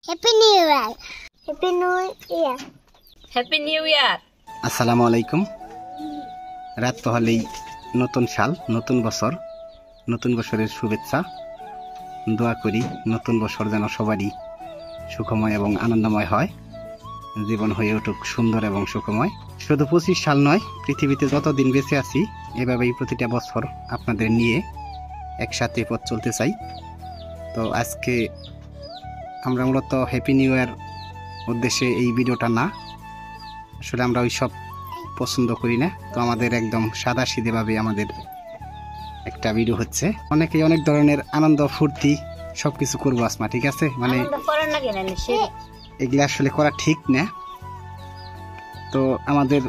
Happy New Year. Happy New Year. Happy New Year. আসসালামু আলাইকুম। রাত পহলেই নতুন সাল, নতুন বছর, নতুন বছরের শুভেচ্ছা। দোয়া করি নতুন বছর যেন সবারই সুখময় এবং আনন্দময় হয়, জীবন হয়ে উঠুক সুন্দর এবং সুখময়। শুধু 25 সাল নয়, পৃথিবীতে যতদিন বেঁচে আছি এভাবেই প্রতিটা বছর আপনাদের নিয়ে একসাথে পথ চলতে চাই। তো আজকে আমরা মূলত হ্যাপি নিউ ইয়ার উদ্দেশ্যে এই ভিডিওটা না, আসলে আমরা ওই সব পছন্দ করি না। তো আমাদের একদম সাদা সিধেভাবে আমাদের একটা ভিডিও হচ্ছে। অনেকেই অনেক ধরনের আনন্দ ফুর্তি সবকিছু করবো আসমা, ঠিক আছে? মানে এগুলো আসলে করা ঠিক না। তো আমাদের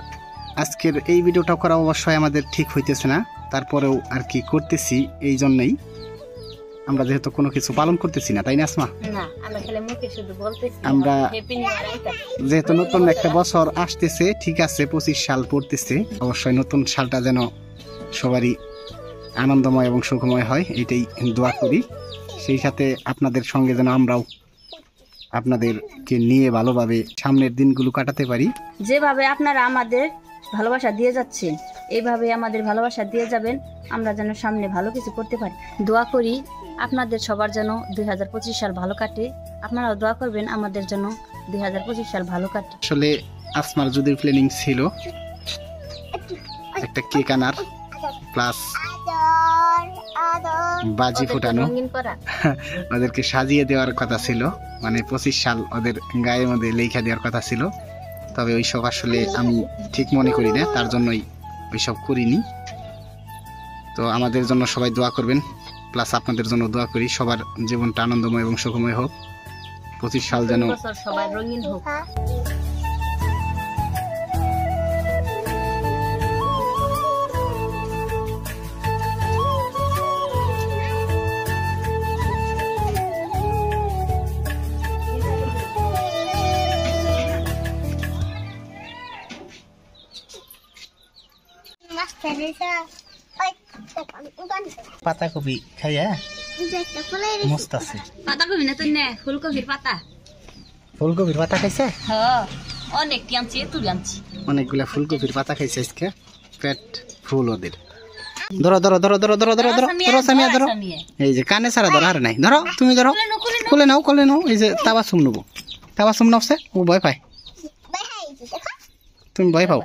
আজকের এই ভিডিওটা করা অবশ্যই আমাদের ঠিক হইতেছে না, তারপরেও আর কি করতেছি। এই জন্যই আমরা যেহেতু কোনো কিছু পালন করতেছি না, তাই না আসমা? আমরা যেহেতু নতুন একটা বছর আসতেছে, ঠিক আছে 25 সাল পড়তেছে, অবশ্যই নতুন সালটা যেন সবারই আনন্দময় এবং সুখময় হয়, এটাই দোয়া করি। সেই সাথে আপনাদের সঙ্গে যেন আমরাও আপনাদেরকে নিয়ে ভালোভাবে সামনের দিনগুলো কাটাতে পারি। যেভাবে আপনারা আমাদের ভালোবাসা দিয়ে যাচ্ছেন, এইভাবে আমাদের ভালোবাসা দিয়ে যাবেন, আমরা যেন সামনে ভালো কিছু করতে পারি। দোয়া করি আপনাদের সবার যেন 2025 সাল ভালো কাটে। আপনারাও দোয়া করবেন আমাদের জন্য 2025 সাল ভালো কাটে। আসলে আসমার যদি প্ল্যানিং ছিল একটা কেক আনার, প্লাস বাজি ফোটানো, ওদেরকে সাজিয়ে দেওয়ার কথা ছিল, মানে 25 সাল ওদের গায়ের মধ্যে লেখা দেওয়ার কথা ছিল। তবে ওইসব আসলে আমি ঠিক মনে করি না, তার জন্যই ওইসব করিনি। তো আমাদের জন্য সবাই দোয়া করবেন, প্লাস আপনাদের জন্য দোয়া করি সবার জীবনটা আনন্দময় এবং সুখময় হোক। 25 সাল যেন সবাই রঙিন হোক। পাতাকপি খাইয়া মস্ত আছে। পাতাকপি না তো নে, ফুলকপির পাতা। ফুলকপির পাতা খাইছে? হ্যাঁ, অনেকটি আনছি, তুই আনছি। অনেকগুলা ফুলকপির পাতা খাইছে আজকে, পেট ফুল ওদের। ধরো ধরো ধরো ধরো ধরো ধরো ধরো ধরো সামিয়া ধরো। এই যে কানে সারা ধরো, আর নাই ধরো, তুমি ধরো, খুলে নাও খুলে নাও। এই যে তাবাসুম নেবো, তাবাসুম নাওছে, ও ভয় পায়, তুমি ভয় পাও।